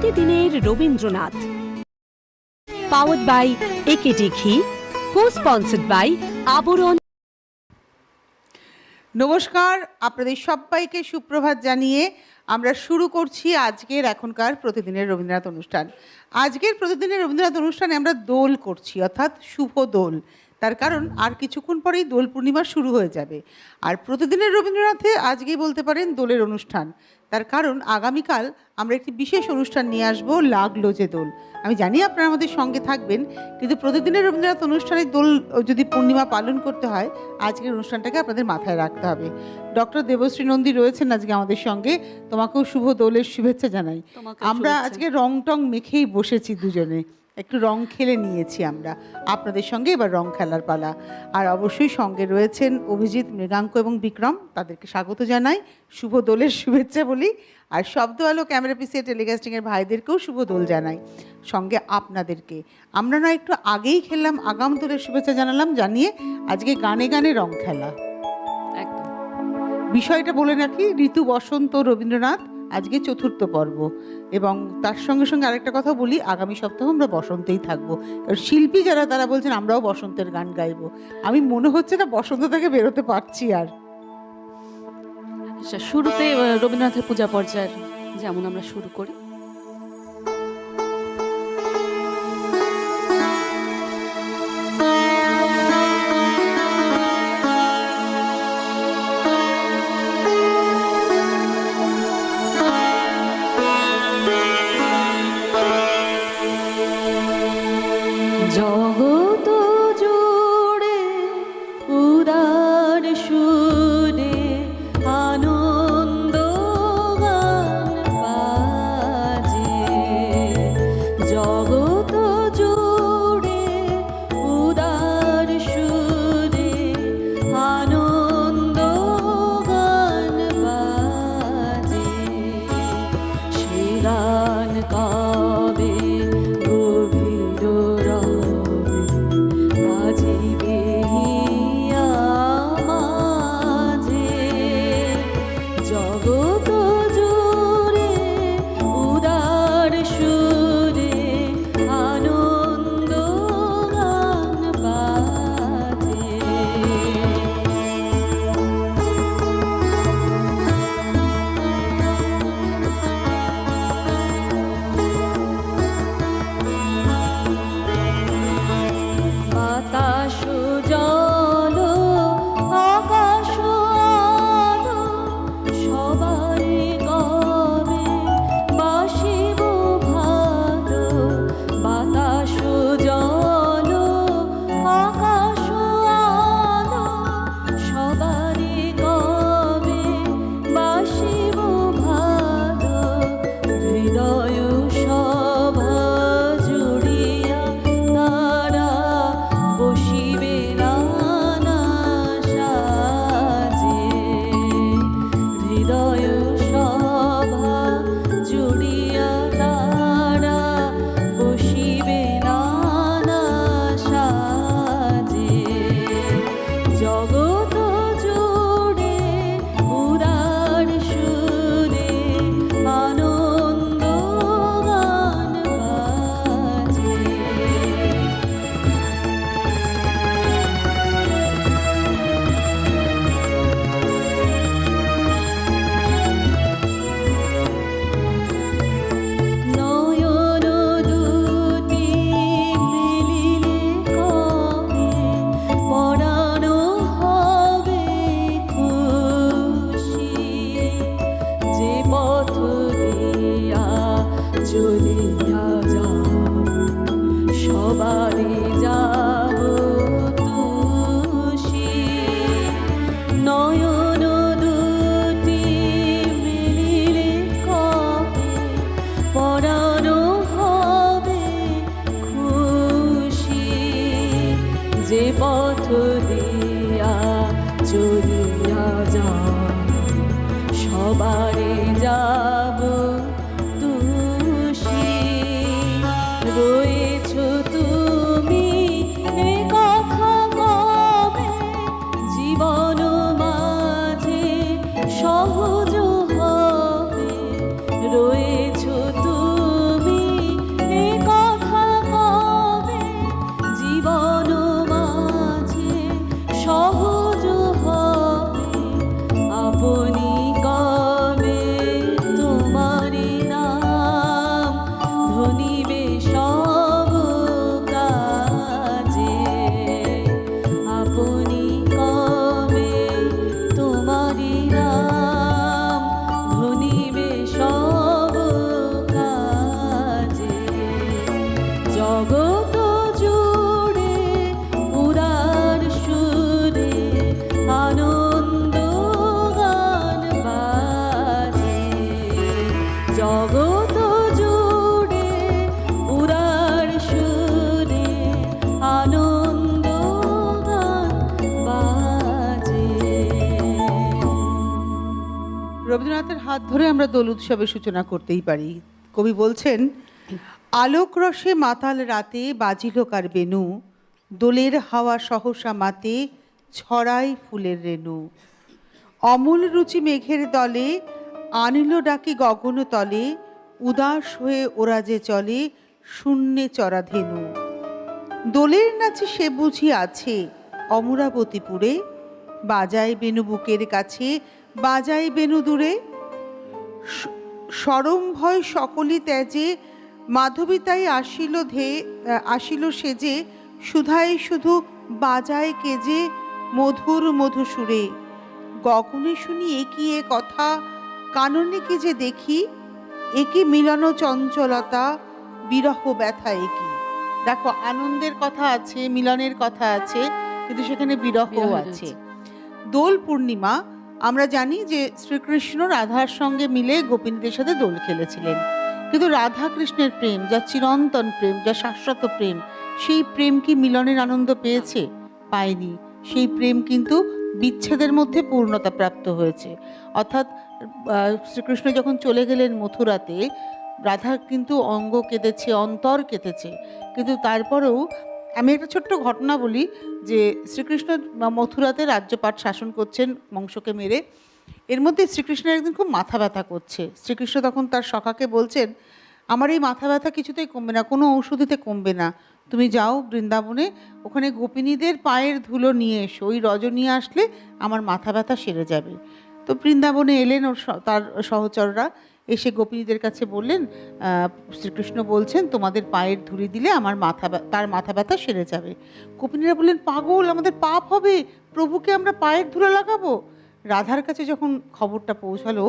প্রতিদিনের Rabindranath, powered by AKD ঘি, কো-স্পন্সর্ড by আবরণ। নমস্কার, আপনাদের সবাইকে সুপ্রভাত জানিয়ে আমরা শুরু করছি আজকের এখনকার প্রতিদিনের রবীন্দ্রনাথ অনুষ্ঠান। আজকের প্রতিদিনের রবীন্দ্রনাথ অনুষ্ঠানে আমরা দোল করছি, অর্থাৎ শুভ দোল। তার কারণ আর কিছুক্ষণ পরেই দোল পূর্ণিমা শুরু হয়ে যাবে। আর প্রতিদিনের রবীন্দ্রনাথে আজকেই বলতে পারেন দোলের অনুষ্ঠান। তার কারণ আগামীকাল আমরা একটি বিশেষ অনুষ্ঠান নিয়ে আসবো, লাগলো যে দোল। আমি জানি আপনারা আমাদের সঙ্গে থাকবেন, কিন্তু প্রতিদিনের রবীন্দ্রনাথ অনুষ্ঠানে দোল যদি পূর্ণিমা পালন করতে হয়, আজকের অনুষ্ঠানটাকে আপনাদের মাথায় রাখতে হবে। ডক্টর দেবশ্রী নন্দী রয়েছেন আজকে আমাদের সঙ্গে। তোমাকেও শুভ দোলের শুভেচ্ছা জানাই। আমরা আজকে রং টং মেখেই বসেছি, দুজনে একটু রং খেলে নিয়েছি আমরা। আপনাদের সঙ্গে এবার রং খেলার পালা। আর অবশ্যই সঙ্গে রয়েছেন অভিজিৎ, মৃগাঙ্ক এবং বিক্রম। তাদেরকে স্বাগত জানাই, শুভ দোলের শুভেচ্ছা বলি। আর শব্দ আলো, ক্যামেরা পিসিয়ে, টেলিকাস্টিংয়ের ভাইদেরকেও শুভ দোল জানাই, সঙ্গে আপনাদেরকে। আমরা না একটু আগেই খেললাম, আগাম দোলের শুভেচ্ছা জানালাম, জানিয়ে আজকে গানে গানে রং খেলা। বিষয়টা বলে রাখি, ঋতু বসন্ত রবীন্দ্রনাথ আজকে চতুর্থ পর্ব। এবং তার সঙ্গে সঙ্গে আরেকটা কথা বলি, আগামী সপ্তাহ আমরা বসন্তেই থাকবো। কারণ শিল্পী যারা তারা বলছেন আমরাও বসন্তের গান গাইবো। আমি মনে হচ্ছে না বসন্ত থেকে বেরোতে পারছি আর। শুরুতে রবীন্দ্রনাথের পূজা পর্যায়ের যেমন আমরা শুরু করি। জগত জুড়ে উদার সুরে আনন্দ গান বাজে, জগত জুড়ে উদার সুরে আনন্দ গান বাজে, সে গান কবে সহজ হবে, রয়েছো তুমি রবীন্দ্রনাথের হাত ধরে আমরা দোল উৎসবের সূচনা করতেই পারি। কবি বলছেন, আলোক রসে মাতাল রাতে বাজিল কার বেনু, দোলের হাওয়া সহসা মাতে ছড়াই ফুলের রেণু। অমূল রুচি মেঘের দলে আনিল ডাকি গগন তলে, উদাস হয়ে ওরা যে চলে শূন্যে চরা ধেনু। দোলের নাচে সে বুঝি আছে অমরাবতীপুরে, বাজায় বেনু বুকের কাছে বাজায় বেনু দূরে। সরম ভয় সকলি ত্যাজে মাধবী তাই আসিল সেজে, সুধাই শুধু বাজায় কেজে মধুর মধু সুরে। গগনে শুনি একই এ কথা, কাননে কি যে দেখি, একই মিলন চঞ্চলতা বিরহ ব্যথা একই। দেখো, আনন্দের কথা আছে, মিলনের কথা আছে, কিন্তু সেখানে বিরহও আছে। দোল পূর্ণিমা, আমরা জানি যে শ্রীকৃষ্ণ রাধার সঙ্গে মিলে গোপিনীদের সাথে দোল খেলেছিলেন, কিন্তু রাধা কৃষ্ণের প্রেম, যা চিরন্তন প্রেম, যা শাশ্বত প্রেম, সেই প্রেম কি মিলনের আনন্দ পেয়েছে? পায়নি। সেই প্রেম কিন্তু বিচ্ছেদের মধ্যে পূর্ণতা প্রাপ্ত হয়েছে। অর্থাৎ শ্রীকৃষ্ণ যখন চলে গেলেন মথুরাতে, রাধা কিন্তু অঙ্গ কেঁদেছে, অন্তর কেঁদেছে, কিন্তু তারপরেও আমি একটা ছোট্ট ঘটনা বলি যে শ্রীকৃষ্ণ মথুরাতে রাজ্যপাট শাসন করছেন কংসকে মেরে। এর মধ্যে শ্রীকৃষ্ণের একদিন খুব মাথা ব্যথা করছে। শ্রীকৃষ্ণ তখন তার সখাকে বলছেন, আমার এই মাথা ব্যথা কিছুতেই কমবে না, কোনো ঔষধিতে কমবে না, তুমি যাও বৃন্দাবনে, ওখানে গোপিনীদের পায়ের ধুলো নিয়ে এসো, ওই রজ নিয়ে আসলে আমার মাথা ব্যথা সেরে যাবে। তো বৃন্দাবনে এলেন ওর তার সহচররা, এসে গোপিনীদের কাছে বললেন, শ্রীকৃষ্ণ বলছেন তোমাদের পায়ের ধুলি দিলে আমার তার মাথা ব্যথা সেরে যাবে। গোপিনীরা বললেন, পাগল, আমাদের পাপ হবে, প্রভুকে আমরা পায়ের ধুলো লাগাবো? রাধার কাছে যখন খবরটা পৌঁছালো,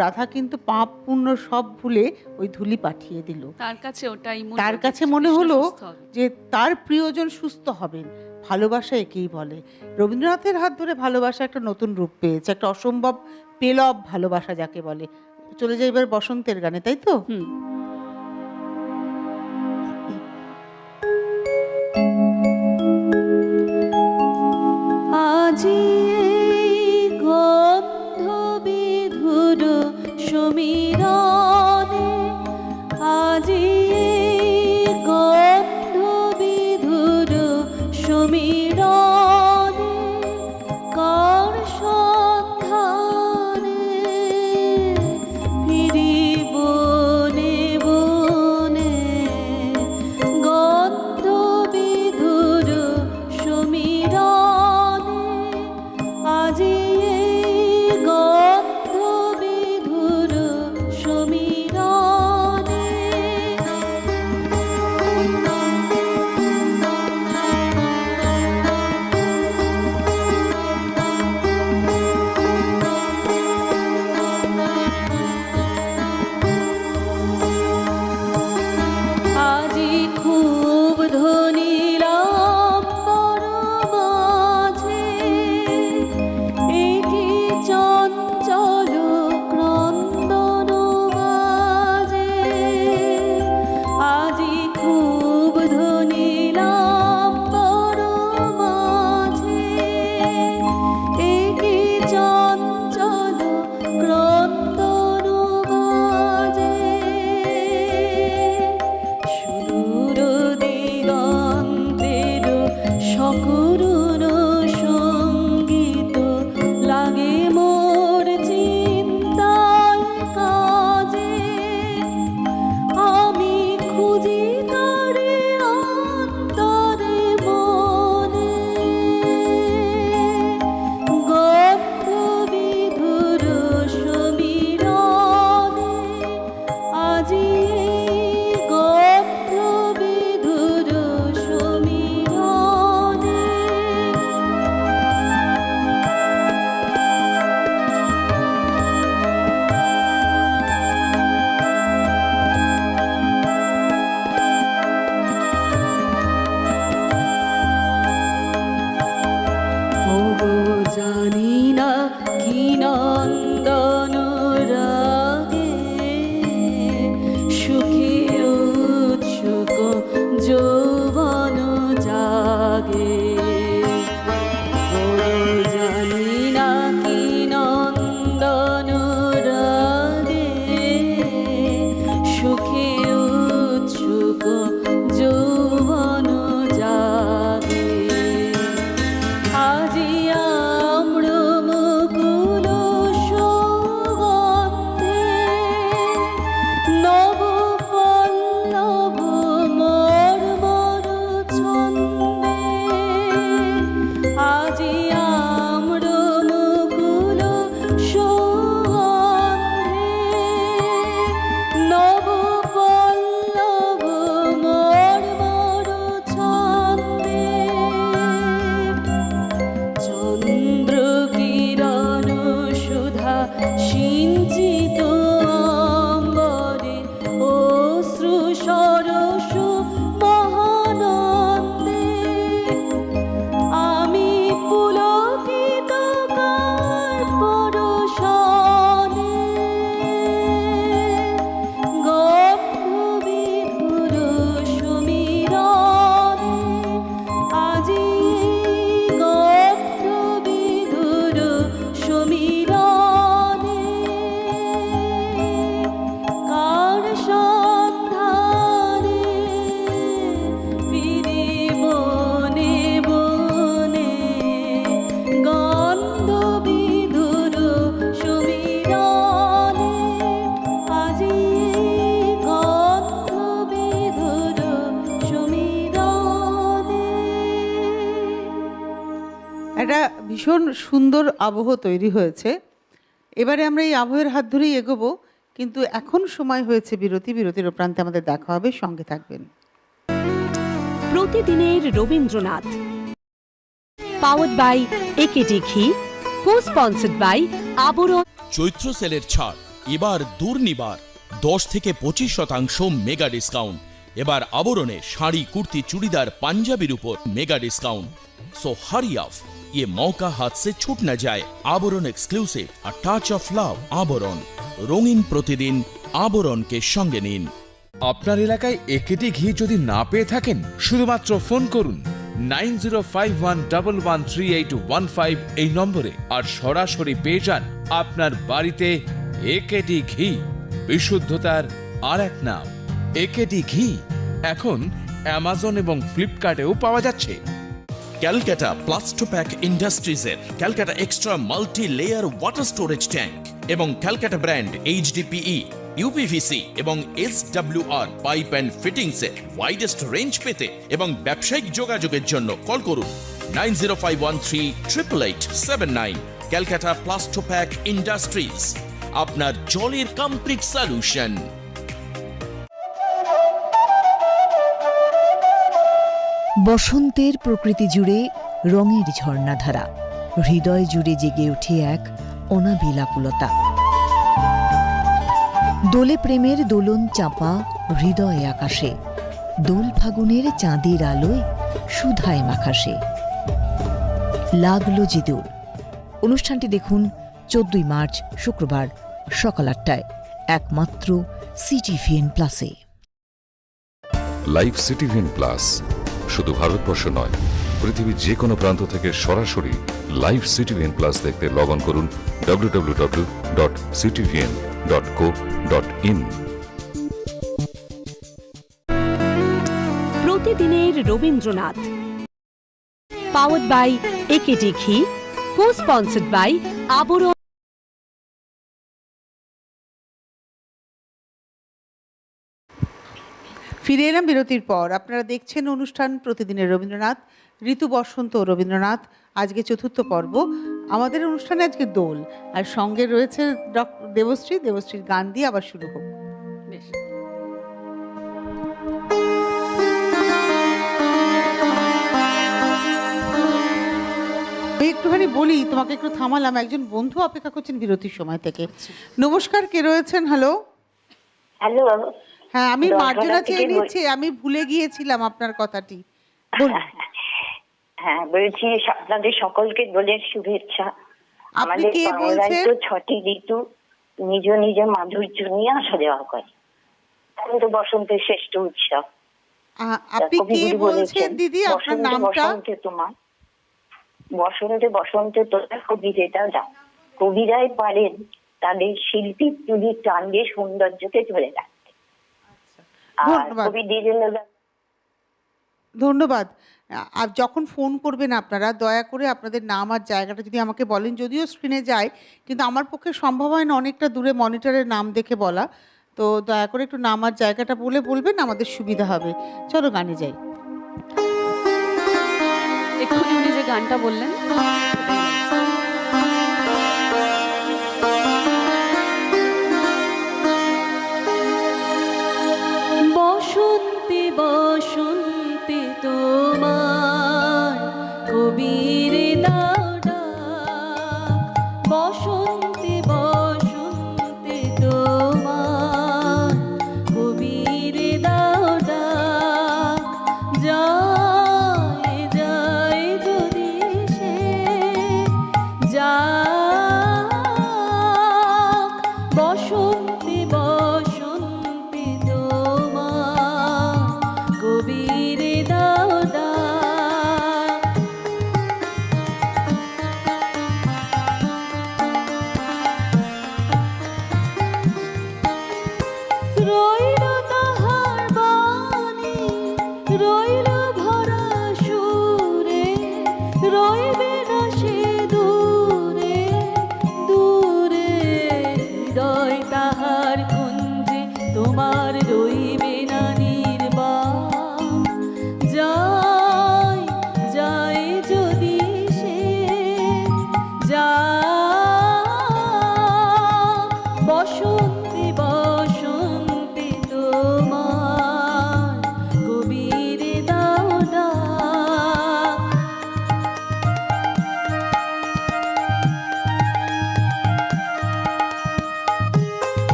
রাধা কিন্তু পাপ পুণ্য সব ভুলে ওই ধুলি পাঠিয়ে দিল। তার কাছে মনে হলো যে তার প্রিয়জন সুস্থ হবেন। ভালোবাসা একেই বলে। রবীন্দ্রনাথের হাত ধরে ভালোবাসা একটা নতুন রূপ পেয়েছে, একটা অসম্ভব পেলব ভালোবাসা যাকে বলে। চলে যাই এবার বসন্তের গানে, তাই তো? আজি গন্ধ বিধুর সমীরণে, আজি গন্ধ বিধুর সমীরণে, কার সন্ধানে ফিরি বনে বনে, গন্ধ বিধুর সমীরণে, আজি গন্ধ বিধুর সমীরণে। আজি খুব ধনিলাম বড় মাঝে, একি চঞ্চল ক্রন্দন বাজে। আজি খুব ধনিলাম বড় মাঝে, একি চঞ্চল ক্রন্দন বাজে। সুদূর দিগন্তের সকরুণ সঙ্গীত লাগে মোর চিন্তার কাজে। আমি খুঁজি তারে অন্তরে মনে, গন্ধ বিধুর সমীরণে, আজি গন্ধ বিধুর সমীরণে। ওগো জানি না কি নন্দন রাগে, সুখে উৎসুক যৌবন জাগে। ওগো জানি না কি নন্দন বিধুর সমীরণে কার সন্ধানে ফিরি বনে বনে গন্ধ বিধুর সমীরণে আজি গন্ধ বিধুর সমীরণে। একটা ভীষণ সুন্দর আবহ তৈরি হয়েছে। এবারে আমরা এই আবহের হাত ধরেই এগোবো, কিন্তু এখন সময় হয়েছে বিরতির প্রান্তে আমাদের দেখা হবে, সঙ্গে থাকবেন। প্রতিদিনের রবীন্দ্রনাথ, পাওয়ার্ড বাই একেডি ঘি, কো স্পন্সর্ড বাই আবরণ। চৈত্র সেলের ছাড় এবার দুর্নিবার 10 থেকে 25% মেগা ডিসকাউন্ট। এবার আবরণে শাড়ি, কুর্তি, চুড়িদার, পাঞ্জাবির উপর মেগা ডিসকাউंट। सो हरी अफ, ये मौका हाथ से छूट न जाए। Abaran exclusive a touch of love. Abaran रंगीन प्रतिदिन आबरण के संगे নিন। আপনার এলাকায় একেডি ঘি যদি না পেয়ে থাকেন, শুধুমাত্র ফোন করুন 9051113815 এই নম্বরে, আর সরাসরি পেয়ে যান আপনার বাড়িতে একেডি ঘি। বিশুদ্ধতার আর এক নাম একেডি ঘি। এখন অ্যামাজন এবং ফ্লিপকার্টেও পাওয়া যাচ্ছে। ক্যালকাটা প্লাস্টোপ্যাক ইন্ডাস্ট্রিজের Calcutta extra multi layer water storage tank এবং ক্যালকাটা ব্র্যান্ড এইচডিপিই, ইউপিভিসি এবং এসডব্লিউআর পাইপ অ্যান্ড ফিটিংসের ওয়াইডেস্ট রেঞ্জ পেতে এবং ব্যবসায়িক যোগাযোগের জন্য কল করুন 9051388879। ক্যালকাটা প্লাস্টোপ্যাক ইন্ডাস্ট্রিজ, আপনার জলের কমপ্লিট সলিউশন। বসন্তের প্রকৃতি জুড়ে রঙের ঝর্ণাধারা, হৃদয় জুড়ে জেগে ওঠে এক অনাবিল আকুলতা। দোলে প্রেমের দোলন চাপা হৃদয় আকাশে, দোল ফাগুনের চাঁদের আলোয় সুধায় মাখাসে। লাগলো যে দোল। অনুষ্ঠানটি দেখুন 14 মার্চ শুক্রবার সকাল 8টায়, একমাত্র সিটিভিএন প্লাসে। লাইভ সিটিভিএন প্লাস শুধু ভারতবর্ষ নয়, পৃথিবীর যে কোনো প্রান্ত থেকে সরাসরি লাইভ সিটিভিএন প্লাস দেখতে লগ অন করুন www.citvn.co.in। প্রতিদিনের রবীন্দ্রনাথ, পাওয়ার্ড বাই একেডি ঘি, কো স্পন্সর্ড বাই আবরণ। ফিরে এলাম বিরতির পর। আপনারা দেখছেন অনুষ্ঠান প্রতিদিনের রবীন্দ্রনাথ, ঋতু বসন্ত ও রবীন্দ্রনাথ। আজকে চতুর্থ পর্ব। আমাদের অনুষ্ঠানে আজকে দোল, আর সঙ্গে রয়েছে দেবশ্রীর গান দিয়ে আবার শুরু হোক। বেশ। আমি একটুখানি বলি, তোমাকে একটু থামালাম, একজন বন্ধু অপেক্ষা করছেন বিরতির সময় থেকে। নমস্কার, কে রয়েছেন? হ্যালো। হ্যালো। হ্যাঁ, আমি মার্জনা চেয়ে নিচ্ছি, আমি ভুলে গিয়েছিলাম আপনার কথাটি। হ্যাঁ, বলছি আপনাদের সকলকে দোলের শুভেচ্ছা। আমাদের কে বাংলায় বলছেন? তো 6টি ঋতু নিজ নিজ মাধুর্য নিয়ে আসা যাওয়া করে। এখন তো বসন্তের শ্রেষ্ঠ উৎসব। আপনি কে কবিগুরু বলছেন দিদি? আপনার বসন্তে নামটা? বসন্তে তোমার, বসন্তে বসন্তে তোমার কবি যেটা দাও। কবিরাই পারেন তাদের শিল্পী তুলির টান দিয়ে সৌন্দর্যকে ধরে রাখতে। আর ধন্যবাদ। কবি দ্বিজেন্দ্র ধন্যবাদ। আর যখন ফোন করবেন আপনারা, দয়া করে আপনাদের নাম আর জায়গাটা যদি আমাকে বলেন। যদিও স্ক্রিনে যায়, কিন্তু আমার পক্ষে সম্ভব হয় না অনেকটা দূরে মনিটরের নাম দেখে বলা। তো দয়া করে একটু নাম আর জায়গাটা বলবেন, আমাদের সুবিধা হবে। চলো গানে যাই। এক্ষুনি উনি যে গানটা বললেন, বসন্তে বসন্তে তোমার কবির দাও ডাক, বসন্তে বসন্তে তোমার কবির দাও ডাক, যায় যায় যদি সে যাক, বসন্তে বসন্তে তোমার কবির দাও ডাক।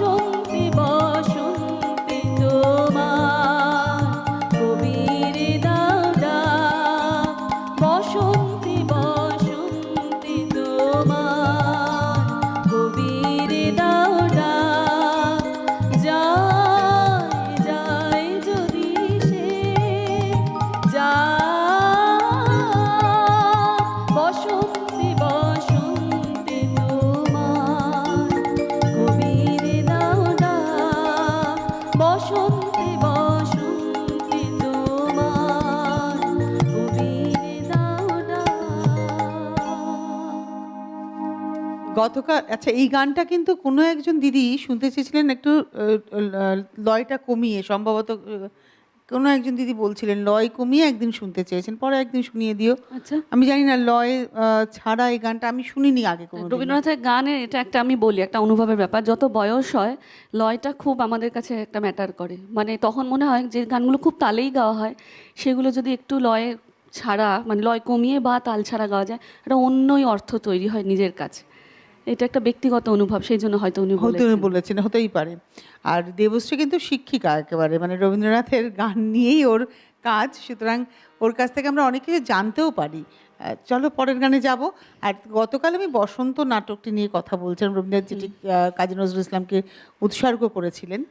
বসন্তে বসন্তে তোমার কবির দাও ডাক, বসন্তে বসন্তে তোমার কবির দাও ডাক, যায় যায় যদি সে যায়, বসন্তে বসন্তে তোমার কবির দাও ডাক, বসন্তে বসন্তে তোমার কবির দাও ডাক। গতকাল আচ্ছা এই গানটা কিন্তু কোনো একজন দিদি শুনতে চেয়েছিলেন একটু লয়টা কমিয়ে, সম্ভবত কোনো একজন দিদি বলছিলেন লয় কমিয়ে একদিন শুনতে চেয়েছেন, পরে একদিন শুনিয়ে দিও। আচ্ছা, আমি জানি না লয় ছাড়া এই গানটা আমি শুনিনি আগে কোনো। রবীন্দ্রনাথের গানের এটা একটা আমি বলি একটা অনুভবের ব্যাপার, যত বয়স হয় লয়টা খুব আমাদের কাছে একটা ম্যাটার করে। মানে তখন মনে হয় যে গানগুলো খুব তালেই গাওয়া হয়, সেগুলো যদি একটু লয় ছাড়া মানে লয় কমিয়ে বা তাল ছাড়া গাওয়া যায়, একটা অন্যই অর্থ তৈরি হয় নিজের কাছে। এটা একটা ব্যক্তিগত অনুভব, সেই জন্য হয়তো উনি হতে বলেছেন। বলেছেন, হতেই পারে। আর দেবশ্রী কিন্তু শিক্ষিকা একেবারে, মানে রবীন্দ্রনাথের গান নিয়েই ওর কাজ, সুতরাং ওর কাছ থেকে আমরা অনেক কিছু জানতেও পারি। চলো পরের গানে যাব। আর গতকাল আমি বসন্ত নাটকটি নিয়ে কথা বলছিলাম, রবীন্দ্রনাথ যেটি কাজী নজরুল ইসলামকে উৎসর্গ করেছিলেন।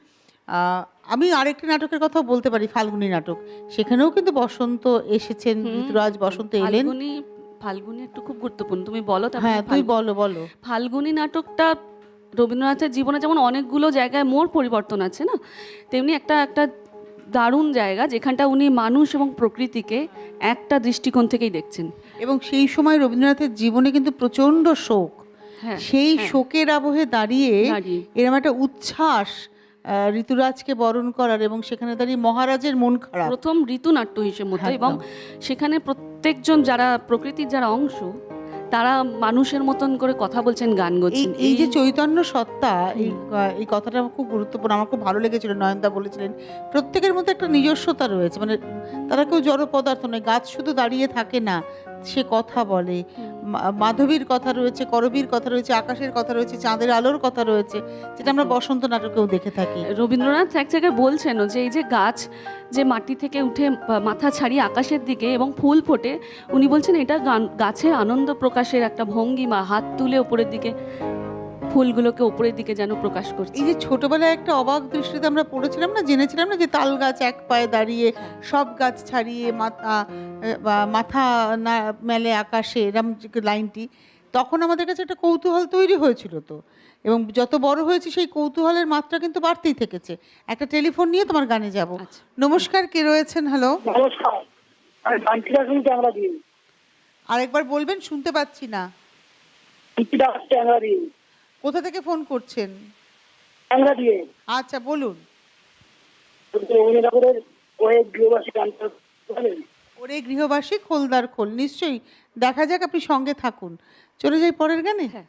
আমি আরেকটি নাটকের কথা বলতে পারি, ফাল্গুনী নাটক, সেখানেও কিন্তু বসন্ত এসেছেন, ঋতুরাজ বসন্ত এলেন। ফাল্গুনী একটু খুব গুরুত্বপূর্ণ, তুমি বলো। হ্যাঁ তুই বলো বলো। ফাল্গুনী নাটকটা রবীন্দ্রনাথের জীবনে যেমন অনেকগুলো জায়গায় মোড় পরিবর্তন আছে না, তেমনি একটা একটা দারুণ জায়গা যেখানটা উনি মানুষ এবং প্রকৃতিকে একটা দৃষ্টিকোণ থেকেই দেখছেন। এবং সেই সময় রবীন্দ্রনাথের জীবনে কিন্তু প্রচণ্ড শোক, হ্যাঁ, সেই হ্যাঁ। শোকের আবহে দাঁড়িয়ে দাঁড়িয়ে। এরকম একটা উচ্ছ্বাস ঋতুরাজকে বরণ করার, এবং সেখানে দাঁড়িয়ে মহারাজের মন খারাপ, প্রথম ঋতুনাট্য হিসেবে মতো, এবং সেখানে প্রত্যেকজন যারা প্রকৃতির যারা অংশ তারা মানুষের মতন করে কথা বলছেন, গান গাচ্ছেন। এই যে চৈতন্য সত্তা, এই কথাটা আমার খুব গুরুত্বপূর্ণ, আমার খুব ভালো লেগেছিল। নয়নদা বলেছিলেন প্রত্যেকের মধ্যে একটা নিজস্বতা রয়েছে, মানে তারা কেউ জড় পদার্থ নয়। গাছ শুধু দাঁড়িয়ে থাকে না, সে কথা বলে। মাধবীর কথা রয়েছে, করবীর কথা রয়েছে, আকাশের কথা রয়েছে, চাঁদের আলোর কথা রয়েছে, যেটা আমরা বসন্ত নাটকেও দেখে থাকি। রবীন্দ্রনাথ এক জায়গায় বলছেন যে এই যে গাছ যে মাটি থেকে উঠে মাথা ছাড়িয়ে আকাশের দিকে এবং ফুল ফোটে, উনি বলছেন এটা গাছের আনন্দ প্রকাশের একটা ভঙ্গিমা, হাত তুলে ওপরের দিকে ফুলগুলোকে ওপরের দিকে যেন প্রকাশ করছে। এই যে ছোটবেলায় একটা অবাক দৃষ্টিতে আমরা পড়েছিলাম না, জেনেছিলাম না যে তাল গাছ এক পায়ে দাঁড়িয়ে, সব গাছ ছাড়িয়ে মাথা না মেলে আকাশে, এরম লাইনটি, তখন আমাদের কাছে একটা কৌতূহল তৈরি হয়েছিল তো, এবং যত বড় হয়েছে সেই কৌতূহলের মাত্রা কিন্তু বাড়তেই থেকেছে। একটা টেলিফোন নিয়ে তোমার গানে যাব। নমস্কার, কে রয়েছেন? হ্যালো, নমস্কার, আমি বান্টিরা শুনি ট্যাংরা দিয়ে। আরেকবার বলবেন, শুনতে পাচ্ছি না। বান্টিরা ট্যাংরা দিয়ে। কোথা থেকে ফোন করছেন? ট্যাংরা দিয়ে। আচ্ছা বলুন। রবীন্দ্রনগরের ওই গৃহবাসী গানটা বলেন। ওরে গৃহবাসী খোলদার খোল, নিশ্চয়ই দেখা যাক, আপনি সঙ্গে থাকুন। চলে যাই পরের গানে। হ্যাঁ।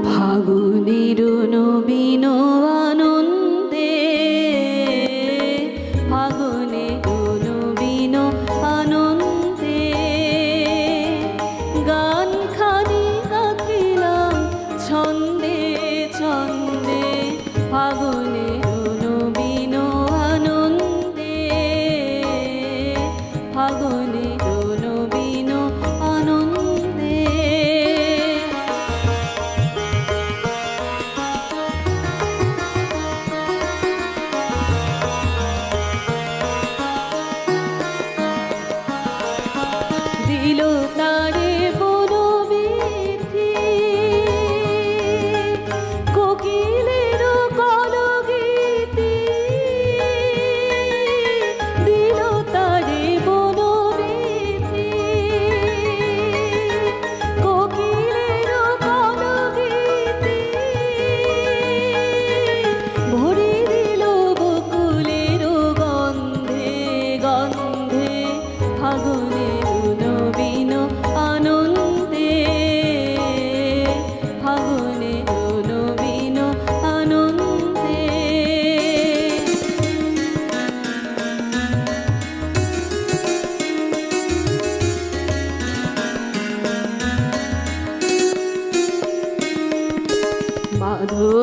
ফাগুনের নবীন আনন্দে, ফাগুনের নবীন আনন্দে, গান খানি গাইলাম ছন্দে ছন্দে, ফাগুনের নবীন আনন্দে, ফাগুনের নবীন আনন্দে। দিল তারে বনবিথি, কোকিলের কলগীতি, দিল তারে বনবিথি, কোকিলের কলগীতি, ভরে দিল বকুলের গন্ধে গন্ধে, ফাগুনের নবীন আনন্দে, ফাগুনের নবীন আনন্দে।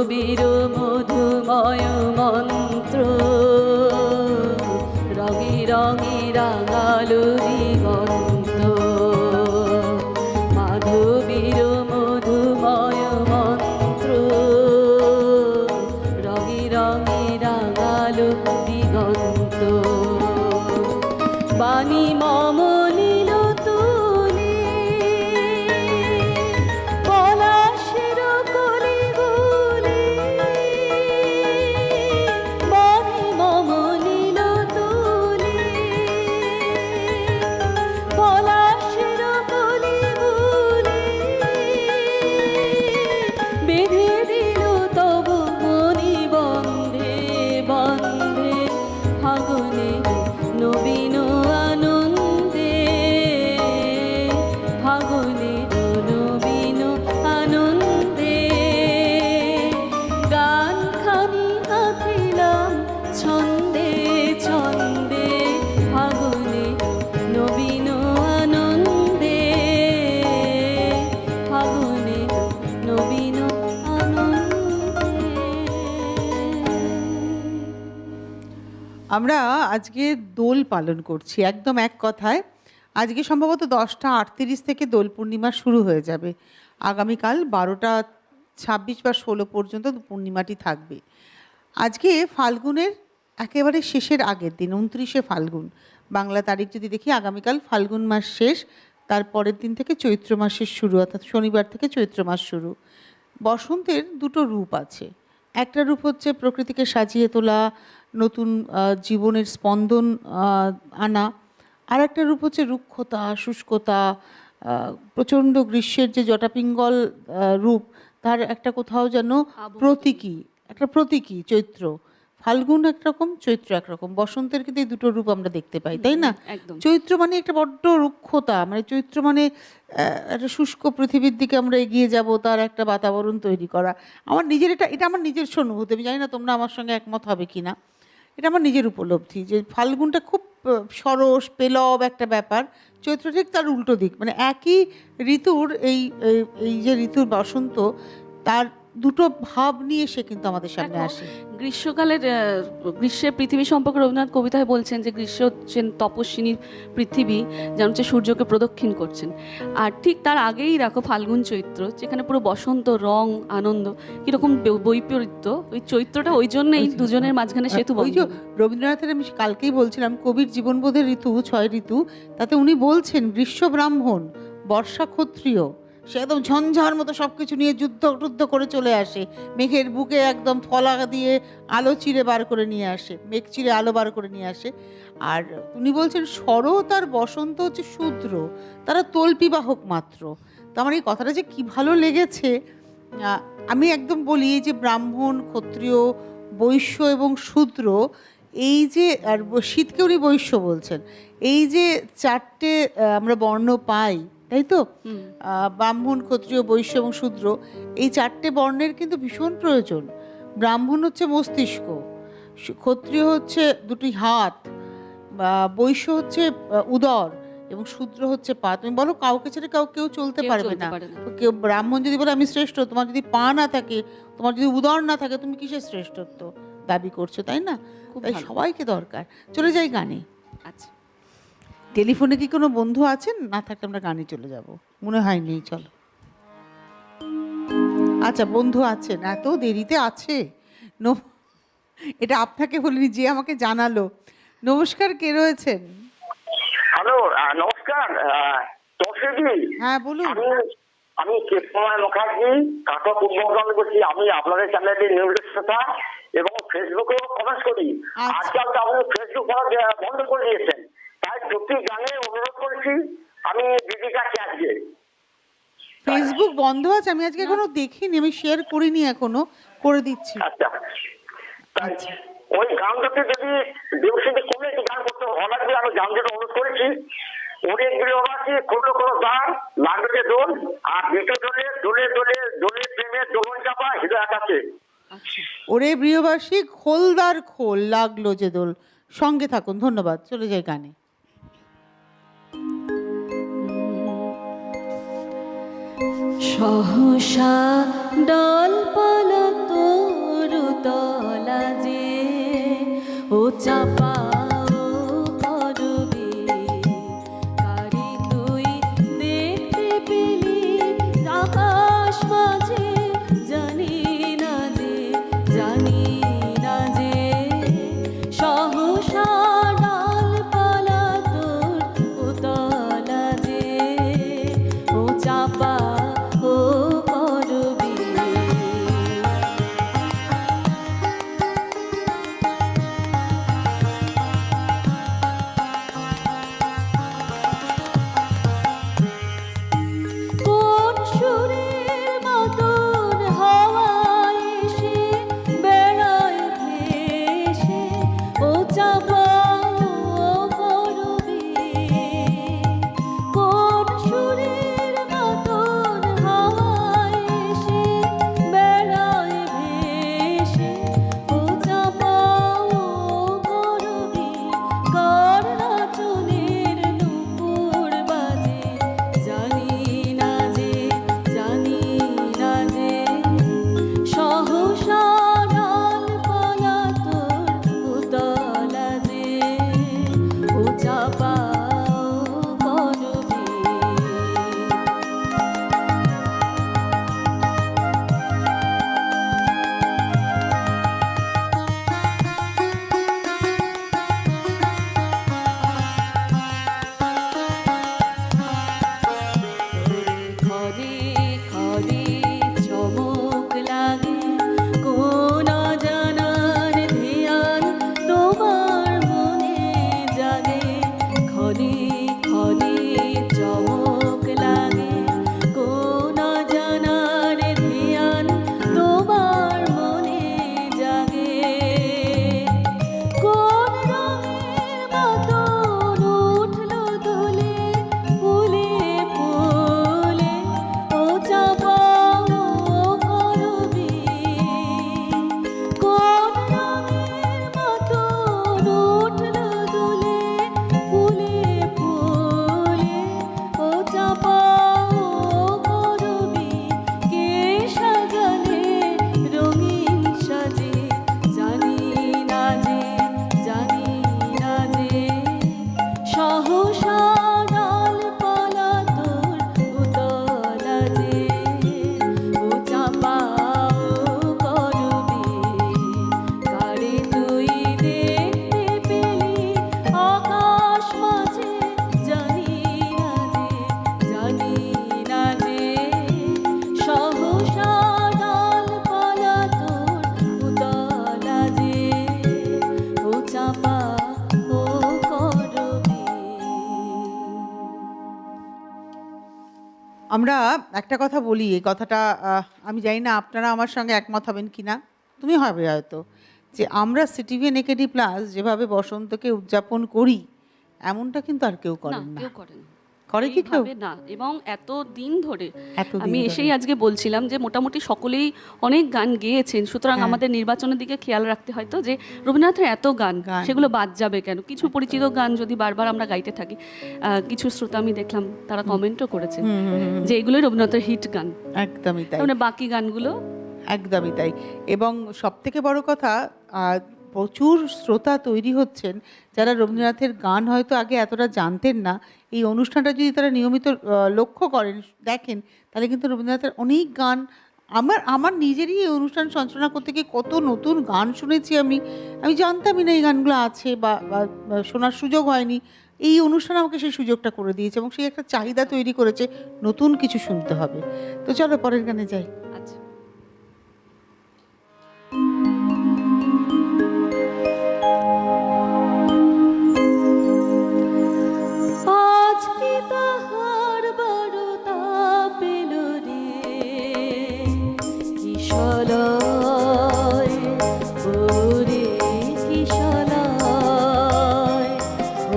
মাধবীর মধুময় মন্ত্র রঙে রঙে রাঙালো দিগন্ত মাধবীর মধুময় মন্ত্র রঙে রঙে রাঙালো দিগন্ত বাণী মম নীল তুলি পলাশের কলি গুলি বাণী মম নীল তুলি পলাশের কলি গুলি বেঁধে দিল তবু মনি বন্ধে বন্ধে ফাগুনে নবীন আনন্দে ফাগুনে নবীন আনন্দে গান খানি গাথিলাম ছন্দে ছন্দে ফাগুনে নবীন আনন্দে ফাগুনে নবীন আনন্দে। আমরা আজকে দোল পালন করছি, একদম এক কথায় আজকে সম্ভবত 10:38 থেকে দোল পূর্ণিমা শুরু হয়ে যাবে। আগামীকাল 12:26 বা 16 পর্যন্ত পূর্ণিমাটি থাকবে। আজকে ফাল্গুনের একেবারে শেষের আগের দিন, 29শে ফাল্গুন। বাংলা তারিখ যদি দেখি, আগামীকাল ফাল্গুন মাস শেষ, তার পরের দিন থেকে চৈত্র মাসের শুরু, অর্থাৎ শনিবার থেকে চৈত্র মাস শুরু। বসন্তের দুটো রূপ আছে। একটা রূপ হচ্ছে প্রকৃতিকে সাজিয়ে তোলা, নতুন জীবনের স্পন্দন আনা। আর একটা রূপ হচ্ছে রুক্ষতা, শুষ্কতা, প্রচণ্ড গ্রীষ্মের যে জটাপিঙ্গল রূপ, তার একটা কোথাও যেন প্রতীকী, একটা প্রতীকী চৈত্র। ফাল্গুন একরকম, চৈত্র একরকম। বসন্তের কিন্তু এই দুটো রূপ আমরা দেখতে পাই, তাই না? একদম। চৈত্র মানে একটা বড্ড রুক্ষতা, মানে চৈত্র মানে একটা শুষ্ক পৃথিবীর দিকে আমরা এগিয়ে যাব, তার একটা বাতাবরণ তৈরি করা। আমার নিজের এটা আমার নিজস্ব অনুভূতি, আমি জানি না তোমরা আমার সঙ্গে একমত হবে কি না। এটা আমার নিজের উপলব্ধি যে ফাল্গুনটা খুব সরস পেলব একটা ব্যাপার, চৈত্র ঠিক তার উল্টো দিক। মানে একই ঋতুর এই যে ঋতুর বসন্ত, তার দুটো ভাব নিয়ে সে কিন্তু আমাদের সামনে আসে। গ্রীষ্মকালের গ্রীষ্মের পৃথিবী সম্পর্কে রবীন্দ্রনাথ কবিতায় বলছেন যে গ্রীষ্ম হচ্ছেন তপস্বিনী পৃথিবী, যেন হচ্ছে সূর্যকে প্রদক্ষিণ করছেন। আর ঠিক তার আগেই রাখো ফাল্গুন চৈত্র, যেখানে পুরো বসন্ত, রং, আনন্দ, কীরকম বৈপরীত্য। ওই চৈত্রটা ওই জন্যই দুজনের মাঝখানে সেতু ওই যে বন্ধন। রবীন্দ্রনাথের, আমি কালকেই বলছিলাম, কবির জীবনবোধের ঋতু 6 ঋতু, তাতে উনি বলছেন গ্রীষ্ম ব্রাহ্মণ, বর্ষা ক্ষত্রিয়। সে একদম ঝঞ্ঝার মতো সব কিছু নিয়ে যুদ্ধ করে চলে আসে, মেঘের বুকে একদম ফলা দিয়ে আলো চিরে বার করে নিয়ে আসে, মেঘ চিরে আলো বার করে নিয়ে আসে। আর উনি বলছেন শরৎ আর বসন্ত হচ্ছে শূদ্র, তারা তল্পিবাহক মাত্র। তো আমার এই কথাটা যে কি ভালো লেগেছে। আমি একদম বলি, এই যে ব্রাহ্মণ, ক্ষত্রিয়, বৈশ্য এবং শূদ্র, এই যে, আর শীতকে উনি বৈশ্য বলছেন, এই যে চারটে আমরা বর্ণ পাই, তাই তো? ব্রাহ্মণ, ক্ষত্রিয়, বৈশ্য এবং শূদ্র, এই চারটে বর্ণের কিন্তু ভীষণ প্রয়োজন। ব্রাহ্মণ হচ্ছে মস্তিষ্ক, ক্ষত্রিয় হচ্ছে দুটি হাত, বৈশ্য হচ্ছে উদর, এবং শূদ্র হচ্ছে পা। তুমি বলো, কাউকে ছেড়ে কেউ চলতে পারবে না। তো কেউ, ব্রাহ্মণ যদি বলে আমি শ্রেষ্ঠ, তোমার যদি পা না থাকে, তোমার যদি উদর না থাকে, তুমি কিসের শ্রেষ্ঠত্ব দাবি করছো, তাই না? তাই সবাইকে দরকার। চলে যাই গানে। আচ্ছা, টেলিফোনে কি কোনো বন্ধু আছেন? না থাকলে আমরা গানে চলে যাব, মনে হয় নেই। চলো, আচ্ছা, বন্ধু আছেন, এত দেরিতে আছে। এটা আপনাকে বলিনি, যে আমাকে জানালো। নমস্কার, কে রয়েছেন? হ্যালো, নমস্কার তৌসিফি। হ্যাঁ, বলুন। আমি কৃষ্ণময় মুখার্জি, কাকা পূর্ব বর্ধমান বলছি। আমি আপনাদের চ্যানেলে নিউজ শ্রোতা এবং ফেসবুকেও কমেন্ট করি। আজকাল তো আপনি ফেসবুক বন্ধ করে দিয়েছেন, তাই দুটি গানে অনুরোধ করেছি আমি দিদির কাছে আজকে। ফেসবুক বন্ধ আছে? আমি আজকে এখনো দেখিনি, আমি শেয়ার করিনি, এখনো করে দিচ্ছি। আচ্ছা, ওই গানটাতে যদি দেবসিংহে কমে একটি গান করতে ভালো লাগবে, আমি গান যেটা অনুরোধ করেছি। ওরে গৃহবাসী কোনো গান লাগবে দোল, আর দ্বিতীয় দোলে দোলে দোলে দোলে প্রেমের দোলন চাপা হৃদয় আকাশে। ওরে গৃহবাসী খোলদার খোল লাগলো যে দোল। সঙ্গে থাকুন, ধন্যবাদ। চলে যাই গানে। সহসা ডালপালা তো চাপা ও করবি কারি তুই দেখতে পেলি আকাশ মাঝে জানি না যে সহসা ডালপালা তোর উতলা যে ও চাপা ও করবি কোন সুরের মতন হাওয়ায় এসে বেড়ায় ভেসে ও চাপা ও করবি কোন সুরের মতন হাওয়ায় এসে বেড়ায় ভেসে ও চাপা ও করবি কার নাচনের নুপুর বাজে জানি না যে সহসা ডালপালা তোর উতলা যে ও চাপা ও করবি খরে খরে চমক লাগে কোন জানার ধ্যান তোমার মনে জাগে খরে খরে চমক লাগে কোন জানার ধ্যান তোমার মনে জাগে কোন রঙের মতন উঠলো দোলে ফুলে ফুলে ও চাপা ও করবি কোন রঙের মতন উঠলো দোলে ফুলে ফুলে ও চাপা ও করবি কে সাজালে রঙিন সাজে জানি না যে সহসা ডালপালা তোর উতলা যে ও চাপা ও করবি কারে তুই দেখতে পেলি আকাশ মাঝে জানি না যে সহসা ডালপালা তোর উতলা যে ও চাপা ও করবি আমরা একটা কথা বলি, এই কথাটা আমি জানি না আপনারা আমার সঙ্গে একমত হবেন কিনা, তুমি হবে হয়তো, যে আমরা সিটিভিএন একেডি প্লাস যেভাবে বসন্তকে উদযাপন করি এমনটা কিন্তু আর কেউ না করেন না। কেউ করে না করে কি কেউ? এইভাবে না, এবং এত দিন ধরে এতদিন আমি ধরে। এসেই আজকে বলছিলাম যে মোটামুটি সকলেই অনেক গান গেয়েছেন, সুতরাং হ্যাঁ। আমাদের নির্বাচনের দিকে খেয়াল রাখতে হয়তো যে রবীন্দ্রনাথের এত গান গান। সেগুলো বাদ যাবে কেন, কিছু পরিচিত গান যদি বারবার আমরা গাইতে থাকি। কিছু শ্রোতা আমি দেখলাম তারা কমেন্টও করেছে যে এগুলোই রবীন্দ্রনাথের হিট গান, একদমই তাই, মানে বাকি গানগুলো একদমই তাই। এবং সবথেকে বড় কথা, প্রচুর শ্রোতা তৈরি হচ্ছেন যারা রবীন্দ্রনাথের গান হয়তো আগে এতটা জানতেন না। এই অনুষ্ঠানটা যদি তারা নিয়মিত লক্ষ্য করেন, দেখেন, তাহলে কিন্তু রবীন্দ্রনাথের অনেক গান, আমার নিজেরই এই অনুষ্ঠান সঞ্চালনা করতে গিয়ে কত নতুন গান শুনেছি আমি জানতামই না এই গানগুলো আছে বা শোনার সুযোগ হয়নি। এই অনুষ্ঠান আমাকে সেই সুযোগটা করে দিয়েছে এবং সেই একটা চাহিদা তৈরি করেছে নতুন কিছু শুনতে হবে। তো চলো পরের গানে যাই। আচ্ছা, আজ কি তাহার বড়তা পেল রে কিশলয় ওরে কিশলয়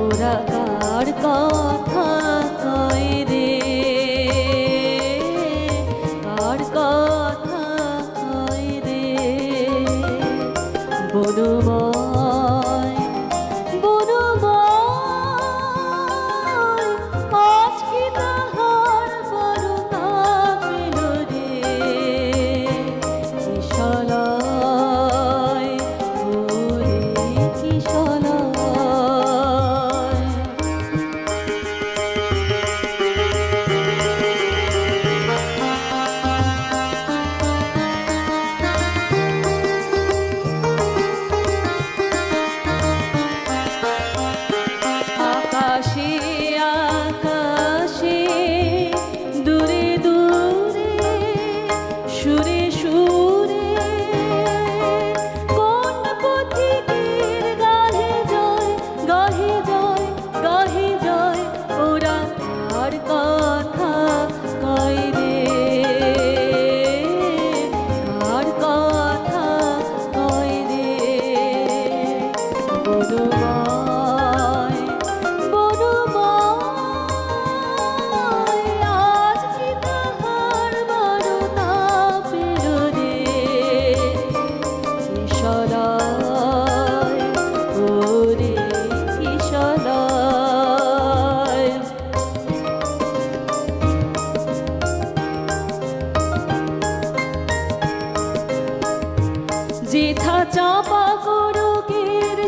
ওরা কার কথা কয় রে কার কথা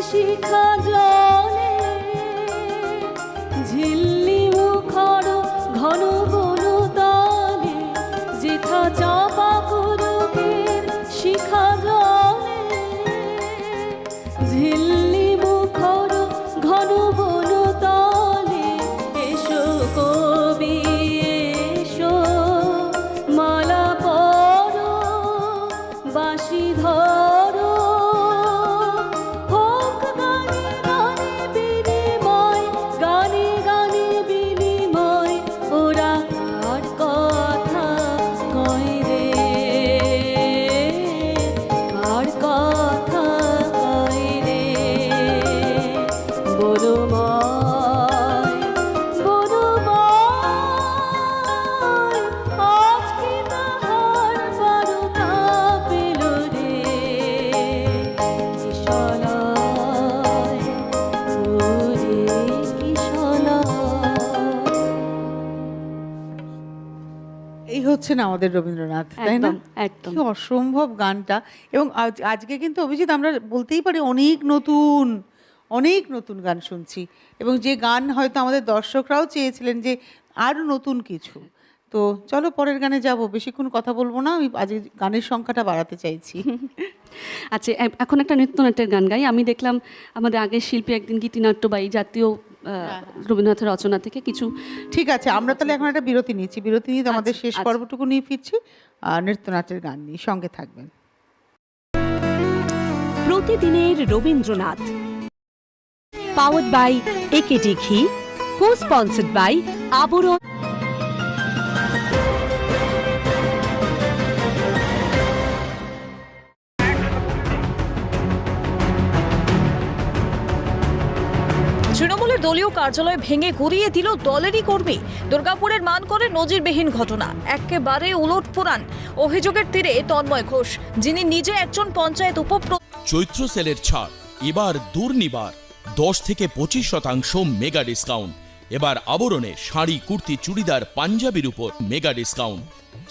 শিখা জলে ঝিল্লি মুখর ঘন বনতলে যেথা চাপা কুরুকের শিখা জলে ঝিল্লি মুখর ঘন বনতলে এসো কবি এসো মালা পরো বাঁশি ধরো হোক গানে গানে বিনিময় গানে গানে বিনিময় ওরা কার কথা কয় রে কার কথা কয় রে বনময় বনময় আজকে তাহার বারতা পেল রে কিশলয় ওরে কিশলয়। এই হচ্ছে না আমাদের রবীন্দ্রনাথ, তাই না? একদম, একদম। কি অসম্ভব গানটা। এবং আজকে কিন্তু অভিজিৎ আমরা বলতেই পারি অনেক নতুন গান শুনছি, এবং যে গান হয়তো আমাদের দর্শকরাও চেয়েছিলেন যে আরও নতুন কিছু। তো চলো পরের গানে যাব, বেশিক্ষণ কথা বলবো না, আমি আজ গানের সংখ্যাটা বাড়াতে চাইছি। আচ্ছা, এখন একটা নৃত্যনাট্যের গান গাই। আমি দেখলাম আমাদের আগের শিল্পী একদিন গীতিনাট্যবাই জাতীয় রবীন্দ্রনাথের রচনা থেকে কিছু। ঠিক আছে, আমরা তাহলে এখন একটা বিরতি নিচ্ছি, বিরতি নিয়ে আমাদের শেষ আচ্ছা। পর্বটুকু নিয়ে ফিরছি নৃত্যনাট্যের গান নিয়ে, সঙ্গে থাকবেন। প্রতিদিনের রবীন্দ্রনাথ পাওয়ার্ড বাই একেডি ঘি, কো স্পন্সর্ড বাই আবরণ। তৃণমূলের দলীয় কার্যালয় ভেঙে গুড়িয়ে দিল দলেরই কর্মী। দুর্গাপুরের মানকরে নজিরবিহীন ঘটনা, একেবারে উলটপুরাণ। অভিযোগের তীরে তন্ময় ঘোষ, যিনি নিজে একজন পঞ্চায়েত চৈত্র সেলের ছাড় এবার দুর্নিবার 10 থেকে 25% মেগা ডিসকাউন্ট। এবার আবরণে শাড়ি, কুর্তি, চুড়িদার, পাঞ্জাবির উপর মেগা ডিসকাউंट।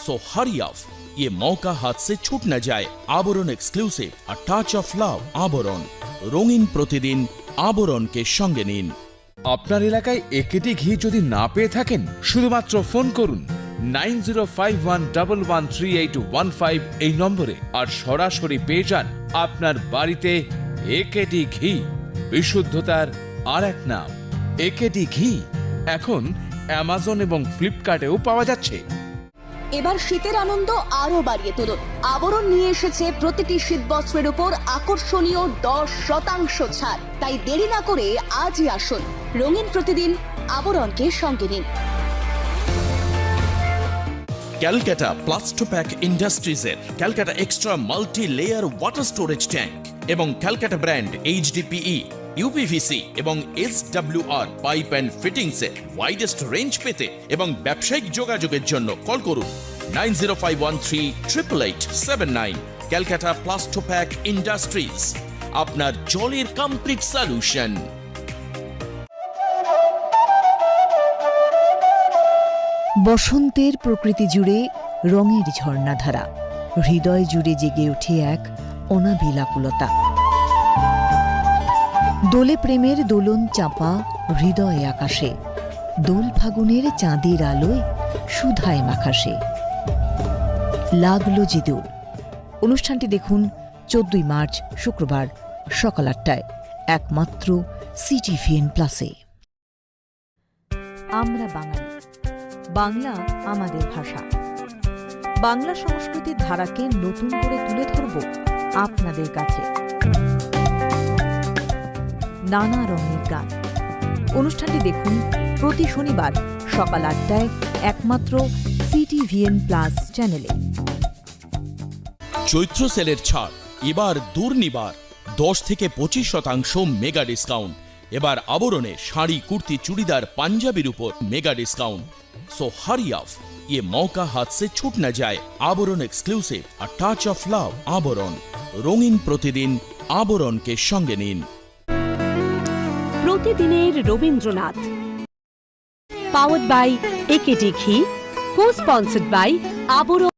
सो हरी अफ, ये मौका हाथ से छूट न जाए। Abaran exclusive a touch of love. Abaran रंगीन प्रतिदिन আবরণকে সঙ্গে নিন। আপনার এলাকায় একেটি ঘি যদি না পেয়ে থাকেন, শুধুমাত্র ফোন করুন 9051113815 এই নম্বরে, আর সরাসরি পেয়ে যান আপনার বাড়িতে একেটি ঘি। বিশুদ্ধতার আর এক নাম একেটি ঘি। এখন অ্যামাজন এবং ফ্লিপকার্টেও পাওয়া যাচ্ছে। এবার শীতের আনন্দ আরো বাড়িয়ে তুলুন। আবরণ নিয়ে এসেছে প্রতিটি শীত বস্ত্রের উপর আকর্ষণীয় 10% ছাড়। তাই দেরি না করে আজই আসুন, রঙিন প্রতিদিন আবরণকে সঙ্গে নিন। ক্যালকাটা প্লাস্টোপ্যাক ইন্ডাস্ট্রিজের Calcutta extra multi layer water storage tank এবং ক্যালকাটা ব্র্যান্ড HDPE, UPVC এবং SWR পাইপ অ্যান্ড ফিটিংসের ওয়াইডেস্ট রেঞ্জ পেতে এবং ব্যবসায়িক যোগাযোগের জন্য কল করুন 9051388879। ক্যালকাটা প্লাস্টোপ্যাক ইন্ডাস্ট্রিজ, আপনার জলের কমপ্লিট সলিউশন। বসন্তের প্রকৃতি জুড়ে রঙের ঝর্ণাধারা, হৃদয় জুড়ে জেগে ওঠে এক অনাবিল আকুলতা। দোলে প্রেমের দোলন চাপা হৃদয় আকাশে, দোল ফাগুনের চাঁদের আলোয় সুধায় মাখাসে। লাগলো যে দোল। অনুষ্ঠানটি দেখুন 14ই মার্চ শুক্রবার সকাল 8টায়, একমাত্র CTVN+-এ। আমরা বাঙালি, বাংলা আমাদের ভাষা। বাংলা সংস্কৃতির ধারাকে নতুন করে তুলে ধরব আপনাদের কাছে। নানা রঙের গান। অনুষ্ঠানটি দেখুন প্রতি শনিবার সকাল 8টায়, একমাত্র CTVN+ চ্যানেলে। চৈত্র সেলের ছাড় এবার দুর্নিবার 10 থেকে 25% মেগা ডিসকাউন্ট। এবার আবরণে শাড়ি, কুর্তি, চুড়িদার, পাঞ্জাবির উপর মেগা ডিসকাউंट। सो हरी अफ, ये मौका हाथ से छूट न जाए। Abaran exclusive a touch of love. Abaran रंगीन प्रतिदिन আবরণকে সঙ্গে নিন। প্রতিদিনের রবীন্দ্রনাথ পাওয়ার্ড বাই একেডি ঘি, কো স্পন্সর্ড বাই আবরণ।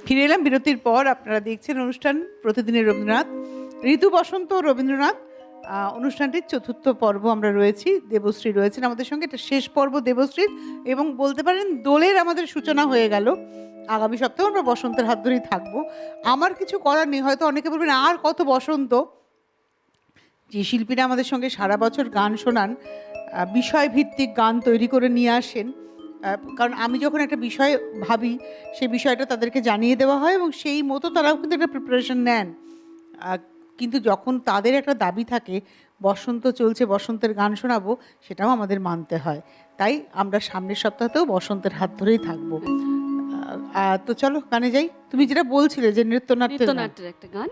ফিরে এলাম বিরতির পর। আপনারা দেখছেন অনুষ্ঠান প্রতিদিনের রবীন্দ্রনাথ, ঋতু বসন্ত রবীন্দ্রনাথ অনুষ্ঠানটির চতুর্থ পর্ব আমরা রয়েছি। দেবশ্রী রয়েছেন আমাদের সঙ্গে, এটা শেষ পর্ব দেবশ্রীর, এবং বলতে পারেন দোলের আমাদের সূচনা হয়ে গেল। আগামী সপ্তাহে আমরা বসন্তের হাত ধরেই থাকবো। আমার কিছু করার নেই, হয়তো অনেকে বলবেন আর কত বসন্ত। যে শিল্পীরা আমাদের সঙ্গে সারা বছর গান শোনান, বিষয়ভিত্তিক গান তৈরি করে নিয়ে আসেন, কারণ আমি যখন একটা বিষয় ভাবি সেই বিষয়টা তাদেরকে জানিয়ে দেওয়া হয় এবং সেই মতো তারাও কিন্তু একটা প্রিপারেশন নেন। কিন্তু যখন তাদের একটা দাবি থাকে বসন্ত চলছে, বসন্তের গান শোনাবো, সেটাও আমাদের মানতে হয়। তাই আমরা সামনের সপ্তাহতেও বসন্তের হাত ধরেই থাকবো। তো চলো গানে যাই। তুমি যেটা বলছিলে যে নৃত্যনাট্যের একটা গান।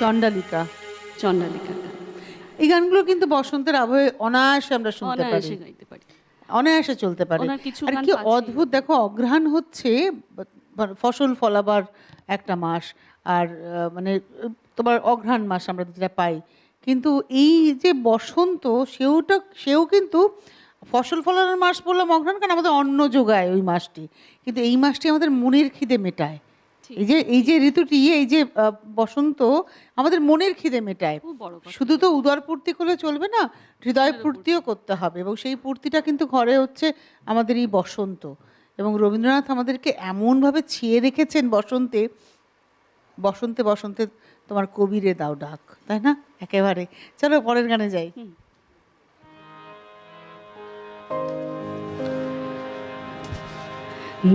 চণ্ডালিকা। চণ্ডালিকা এই গানগুলো কিন্তু বসন্তের আবহে অনায়াসে আমরা শুনতে পারি, অনায়াসে গাইতে পারি, অনায়াসে চলতে পারে। ওনার কিছু আর গান কি পাচ্ছি। অদ্ভুত, দেখো অঘ্রাণ হচ্ছে ফসল ফলাবার একটা মাস, আর মানে তোমার অঘ্রাণ মাস আমরা যেটা পাই, কিন্তু এই যে বসন্ত সেও কিন্তু ফসল ফলানোর মাস বললাম অঘ্রাণ, কারণ আমাদের অন্ন যোগায় ওই মাসটি, কিন্তু এই মাসটি আমাদের মনের খিদে মেটায়। এই যে ঋতুটি, এই যে বসন্ত আমাদের মনের খিদে মেটায়। শুধু তো উদর পূর্তি করলে চলবে না, হৃদয় পূর্তিও করতে হবে, এবং সেই পূর্তিটা কিন্তু ঘরে হচ্ছে আমাদের এই বসন্ত। এবং রবীন্দ্রনাথ আমাদেরকে এমনভাবে ছিঁয়ে রেখেছেন বসন্তে, বসন্তে বসন্তে তোমার কবিরে দাও ডাক, তাই না? একেবারে। চলো পরের গানে যাই।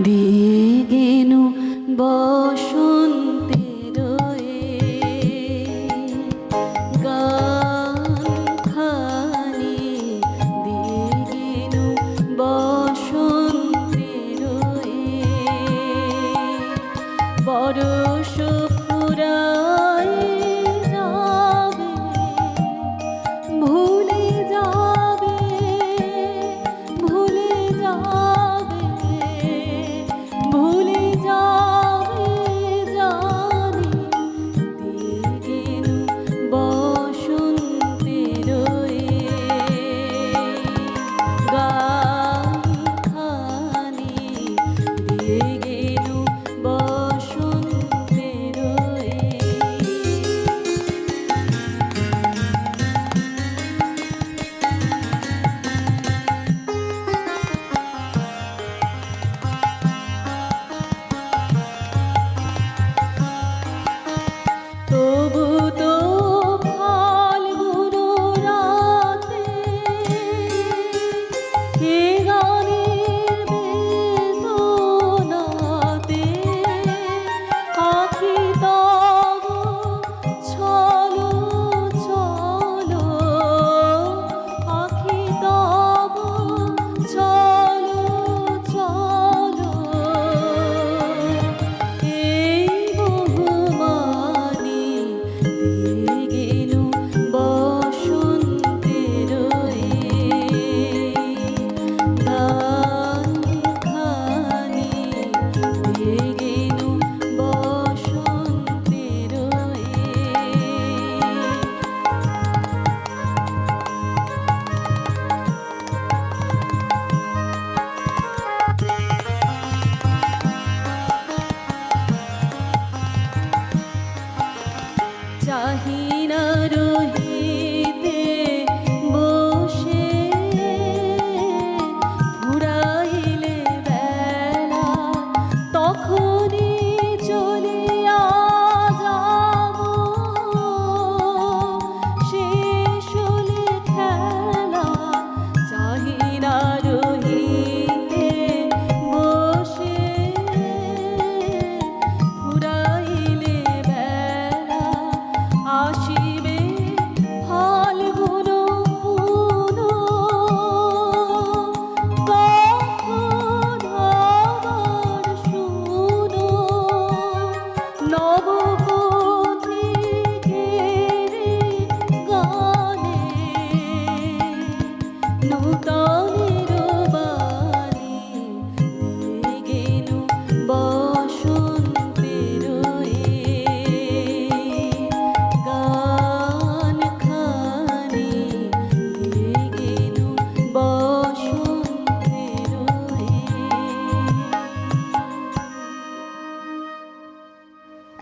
দিয়ে গেনু বসন্তের গান খানি, দিয়ে গেনু বসন্তের বরষ ফুরায় যাবে, ভুলে যাবে, ভুলে যাবে, ভুলে যাবে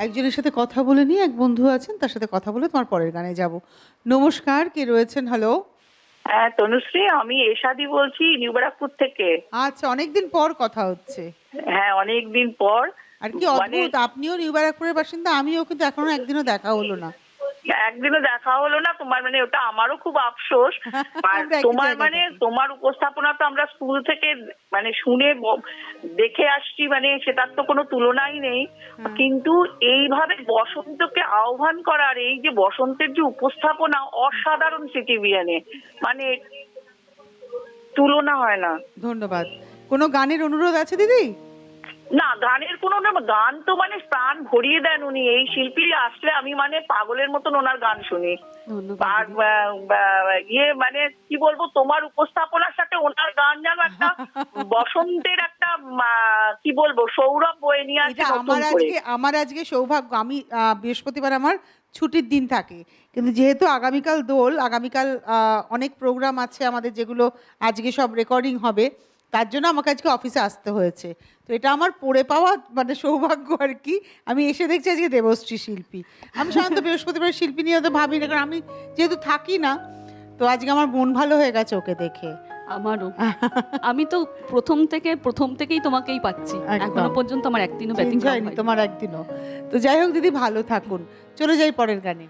একজনের সাথে কথা বলে নিয়ে, এক বন্ধু আছেন তার সাথে কথা বলে তোমার পরের গানে যাব। নমস্কার, কে রয়েছেন? হ্যালো। হ্যাঁ তনুশ্রী, আমি এশাদি বলছি নিউ ব্যারাকপুর থেকে। আচ্ছা, অনেকদিন পর কথা হচ্ছে। হ্যাঁ অনেকদিন পর। আর কি অদ্ভুত, আপনিও নিউ ব্যারাকপুরের বাসিন্দা, আমিও, কিন্তু এখনো একদিনও দেখা হলো না। একদিনও দেখা হলো না তোমার, মানে ওটা আমারও খুব আফসোস। আর তোমার মানে তোমার উপস্থাপনা তো আমরা স্কুল থেকে মানে শুনে দেখে আসছি, মানে সেটার তো কোনো তুলনাই নেই। কিন্তু এইভাবে বসন্তকে আহ্বান করার, এই যে বসন্তের যে উপস্থাপনা অসাধারণ সিটিভিএনে, মানে তুলনা হয় না। ধন্যবাদ। কোনো গানের অনুরোধ আছে দিদি? না, গানের কোনো না, গান তো মানে প্রাণ ভরিয়ে দেন উনি। এই শিল্পী আসলে আমি মানে পাগলের মতন ওনার গান শুনি। আর ইয়ে মানে কি বলবো, তোমার উপস্থাপনার সাথে ওনার গান যেন একটা বসন্তের একটা কি বলবো সৌরভ বয়ে নিয়ে আসে। আমার আজকে সৌভাগ্য, আমি বৃহস্পতিবার আমার ছুটির দিন থাকে, কিন্তু যেহেতু আগামীকাল দোল, আগামীকাল অনেক প্রোগ্রাম আছে আমাদের, যেগুলো আজকে সব রেকর্ডিং হবে, তার জন্য আমাকে আজকে অফিসে আসতে হয়েছে। তো এটা আমার পড়ে পাওয়া মানে সৌভাগ্য আর কি। আমি এসে দেখছি আজকে দেবশ্রী শিল্পী। আমি সাধারণত বৃহস্পতিবার শিল্পী নিয়ে তো ভাবি না, কারণ আমি যেহেতু থাকি না। তো আজকে আমার মন ভালো হয়ে গেছে ওকে দেখে। আমারও। আমি তো প্রথম থেকেই তোমাকেই পাচ্ছি, এখনো পর্যন্ত আমার একদিনও ব্যতিক্রম হয়নি। তোমার একদিনও। তো যাই হোক দিদি, ভালো থাকুন। চলে যাই পরের গানে।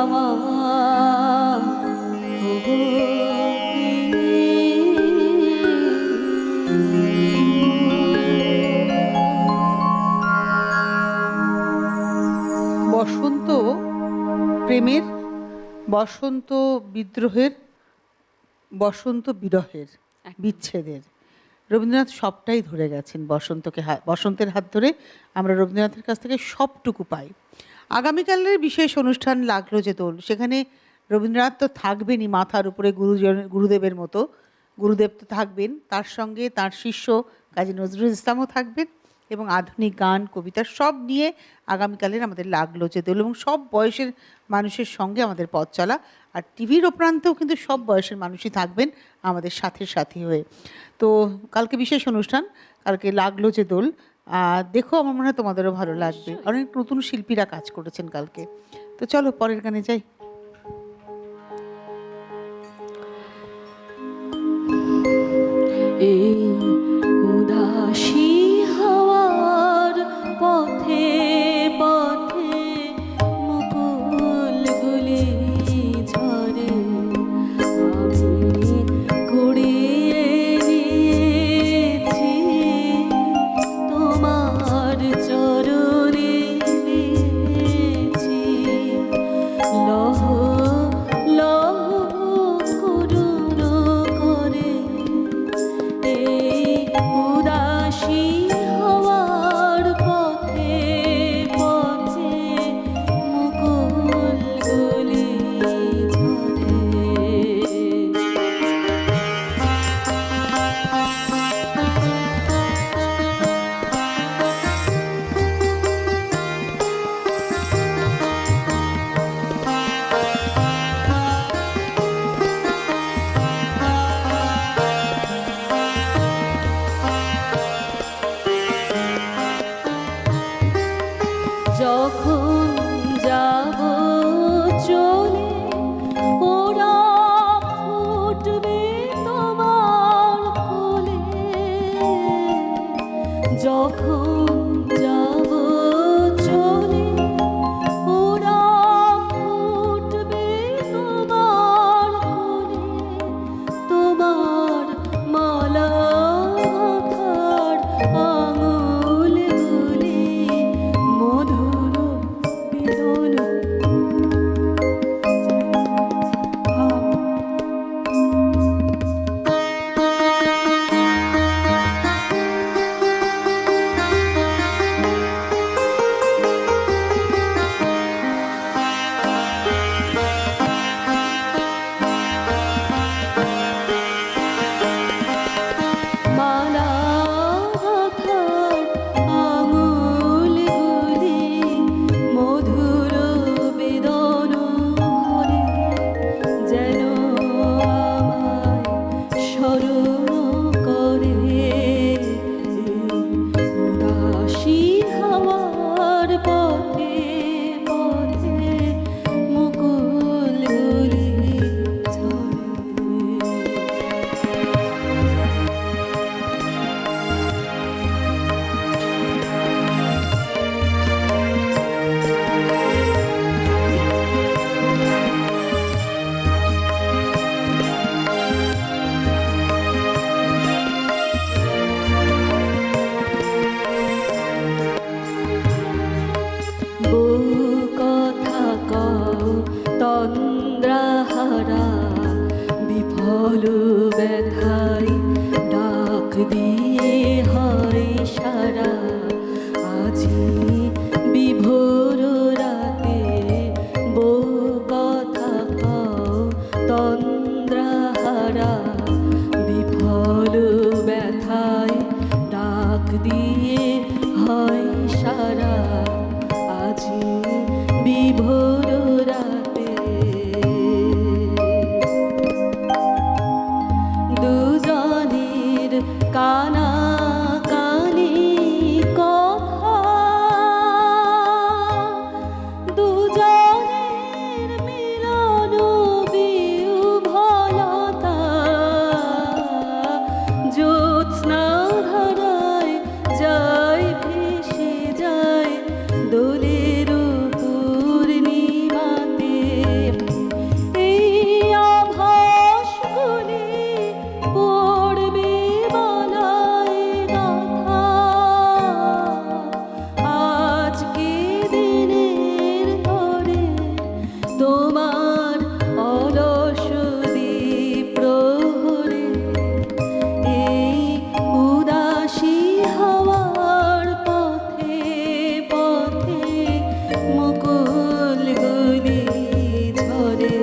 হাওয়া ওগো বসন্ত প্রেমের, বসন্ত বিদ্রোহের, বসন্ত বিরহের, বিচ্ছেদের, রবীন্দ্রনাথ সবটাই ধরে গেছেন। বসন্তের হাত ধরে আমরা রবীন্দ্রনাথের কাছ থেকে সবটুকু পাই। আগামীকালের বিশেষ অনুষ্ঠান লাগলো যে দোল, সেখানে রবীন্দ্রনাথ তো থাকবেনই মাথার উপরে গুরুদেবের মতো, গুরুদেব তো থাকবেন, তার সঙ্গে তার শিষ্য কাজী নজরুল ইসলামও থাকবেন, এবং আধুনিক গান কবিতা সব নিয়ে আগামীকালের আমাদের লাগলো যে দোল, এবং সব বয়সের মানুষের সঙ্গে আমাদের পথ চলা। আর টিভির ওপ্রান্তেও কিন্তু সব বয়সের মানুষই থাকবেন আমাদের সাথে সাথী হয়ে। তো কালকে বিশেষ অনুষ্ঠান, কালকে লাগলো যে দোল, দেখো আমার মনে হয় তোমাদেরও ভালো লাগবে। অনেক নতুন শিল্পীরা কাজ করেছেন কালকে। তো চলো পরের গানে যাই। এই উদাসী হাওয়ার পথে পথে মুকুলগুলি ঝরে, আমি কুড়িয়ে নিয়েছি তোমার চরণে দিয়েছি। লহ লহ করুণ করে এই উদাসী হওয়ার পথে পথে মুকুলগুলি ঝরে। যখন যাব চলে ওরা ফুটবে তোমার কোলে, যখন যাব চলে ওরা ফুটবে তোমার কোলে, তোমার মালা মাথার আঙুলগুলি মধুর বেদন তোমার অলস দ্বীপ প্রহরে এই উদাসী হাওয়ার পথে পথে মুকুল গুলি ঝরে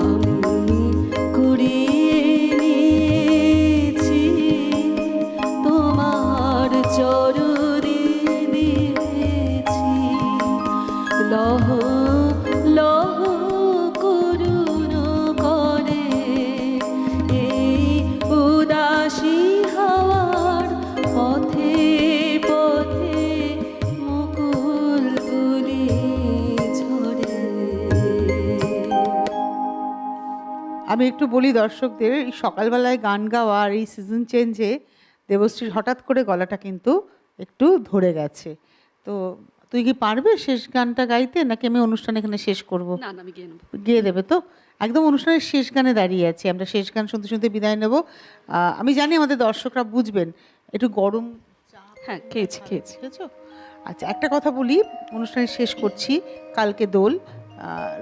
আমি কুড়িয়ে নিয়েছি তোমার চরণে দিয়েছি লহ লহ করুণ করে এই উদাসী হাওয়ার পথে পথে মুকুল গুলি ঝরে। আমি একটু বলি দর্শকদের, এই সকালবেলায় গান গাওয়া আর এই সিজন চেঞ্জে দেবশ্রীর হঠাৎ করে গলাটা কিন্তু একটু ধরে গেছে। তো তুই কি পারবে শেষ গানটা গাইতে, নাকি আমি অনুষ্ঠান এখানে শেষ করব? না না, আমি গিয়ে নেবো। গিয়ে দেবে তো? একদম অনুষ্ঠানের শেষ গানে দাঁড়িয়ে আছি আমরা, শেষ গান শুনতে শুনতে বিদায় নেব। আমি জানি আমাদের দর্শকরা বুঝবেন, একটু গরম হ্যাঁ খেয়েছি। বুঝেছো? আচ্ছা, একটা কথা বলি, অনুষ্ঠানে শেষ করছি। কালকে দোল,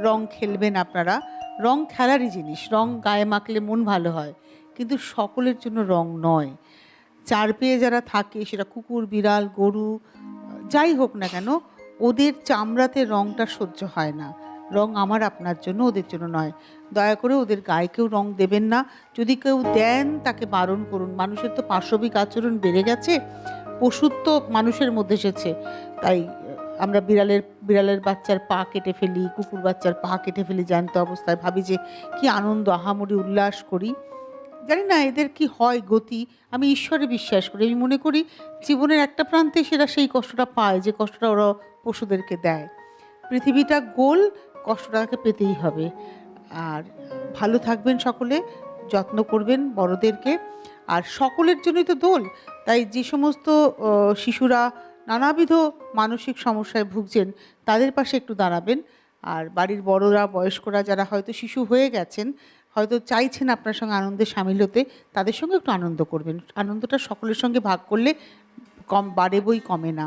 রং খেলবেন আপনারা। রং খেলারই জিনিস, রং গায়ে মাখলে মন ভালো হয়, কিন্তু সকলের জন্য রং নয়। চার পেয়ে যারা থাকে, সেটা কুকুর, বিড়াল, গরু, যাই হোক না কেন, ওদের চামড়াতে রংটা সহ্য হয় না। রং আমার আপনার জন্য, ওদের জন্য নয়। দয়া করে ওদের গায়ে কেউ রং দেবেন না। যদি কেউ দেন তাকে বারণ করুন। মানুষের তো পাশবিক আচরণ বেড়ে গেছে, পশুত্ব মানুষের মধ্যে এসেছে। তাই আমরা বিড়ালের বাচ্চার পা কেটে ফেলি, কুকুর বাচ্চার পা কেটে ফেলি জ্যান্ত অবস্থায়, ভাবি যে কি আনন্দ, আহামরি উল্লাস করি। জানি না এদের কি হয় গতি। আমি ঈশ্বরে বিশ্বাস করি, আমি মনে করি জীবনের একটা প্রান্তে সেটা সেই কষ্টটা পায় যে কষ্টটা ওরা পশুদেরকে দেয়। পৃথিবীটা গোল, কষ্টটাকে পেতেই হবে। আর ভালো থাকবেন সকলে, যত্ন করবেন বড়দেরকে। আর সকলের জন্যই তো দোল, তাই যে সমস্ত শিশুরা নানাবিধ মানসিক সমস্যায় ভুগছেন তাদের পাশে একটু দাঁড়াবেন। আর বাড়ির বড়রা, বয়স্করা যারা হয়তো শিশু হয়ে গেছেন, হয়তো চাইছেন আপনার সঙ্গে আনন্দে সামিল হতে, তাদের সঙ্গে একটু আনন্দ করবেন। আনন্দটা সকলের সঙ্গে ভাগ করলে বাড়ে বই কমে না।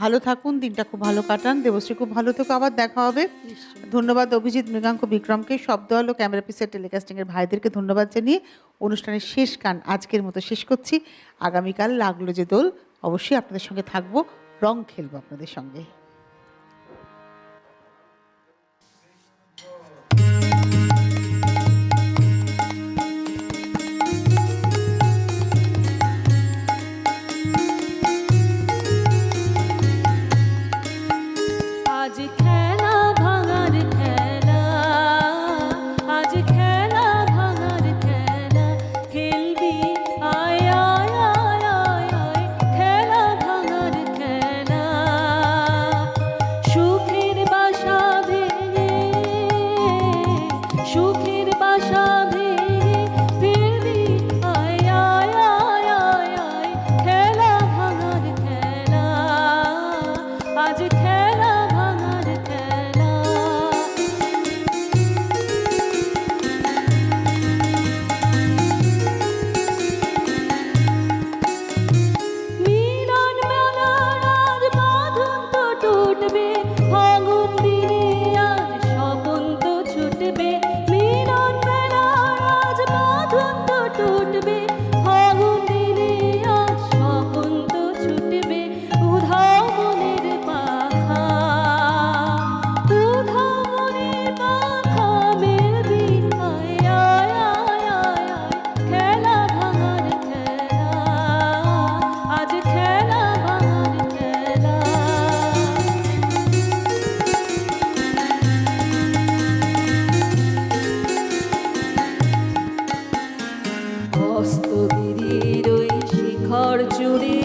ভালো থাকুন, দিনটা খুব ভালো কাটান। দেবশ্রী খুব ভালো থেকো, আবার দেখা হবে। ধন্যবাদ অভিজিৎ, মৃগাঙ্ক, বিক্রমকে, শব্দ আলো, ক্যামেরা পিসের, টেলিকাস্টিংয়ের ভাইদেরকে ধন্যবাদ জানিয়ে অনুষ্ঠানের শেষ গান আজকের মতো শেষ করছি। আগামীকাল লাগলো যে দোল, অবশ্যই আপনাদের সঙ্গে থাকবো, রং খেলবো আপনাদের সঙ্গে। আজ খেলা ভাঙার খেলা, আজ খেলা ভাঙার খেলা খেলবি আয় আয় আয় আয় আয়, খেলা ভাঙার খেলা। সুখের বাসা ভেঙে, সুখের বাসা ভেঙে ফিরবি আয় আয় আয় আয় আয়, খেলা ভাঙার খেলা। আজ খেলা ভাঙার খেলা। মিলন মেলার আজ বাঁধন তো টুটবে, ফাগুন দিনে আজ স্বপন তো ছুটবে। মিলন মেলার আজ বাঁধন তো টুটবে, ফাগুন দিনে আজ স্বপন তো ছুটবে। উধাও মনের পাখা, উধাও মনের পাখা মেলবি আয় আয় আয় আয় আয়, খেলা ভাঙার খেলা। আজ খেলা ভাঙার খেলা। অস্তগিরির ওই শিখর জুড়ে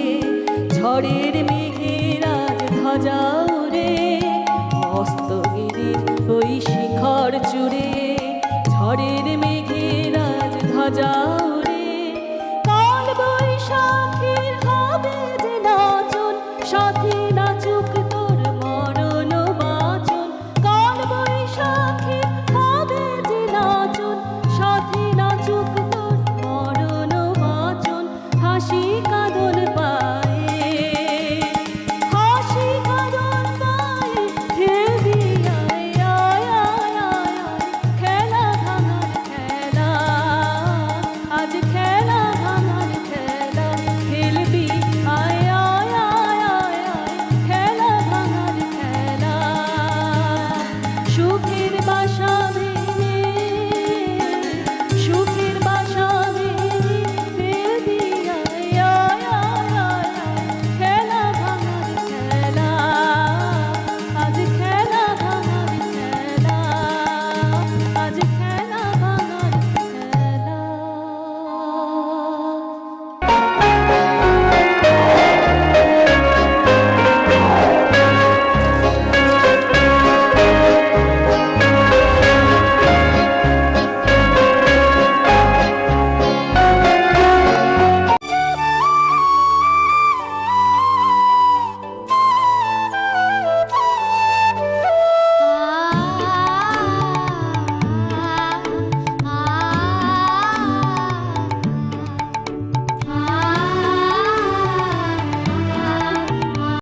ঝড়ের মেঘের আজ ধ্বজা উড়ে। অস্তগিরির ওই শিখর জুড়ে ঝড়ের মেঘের আজ ধ্বজা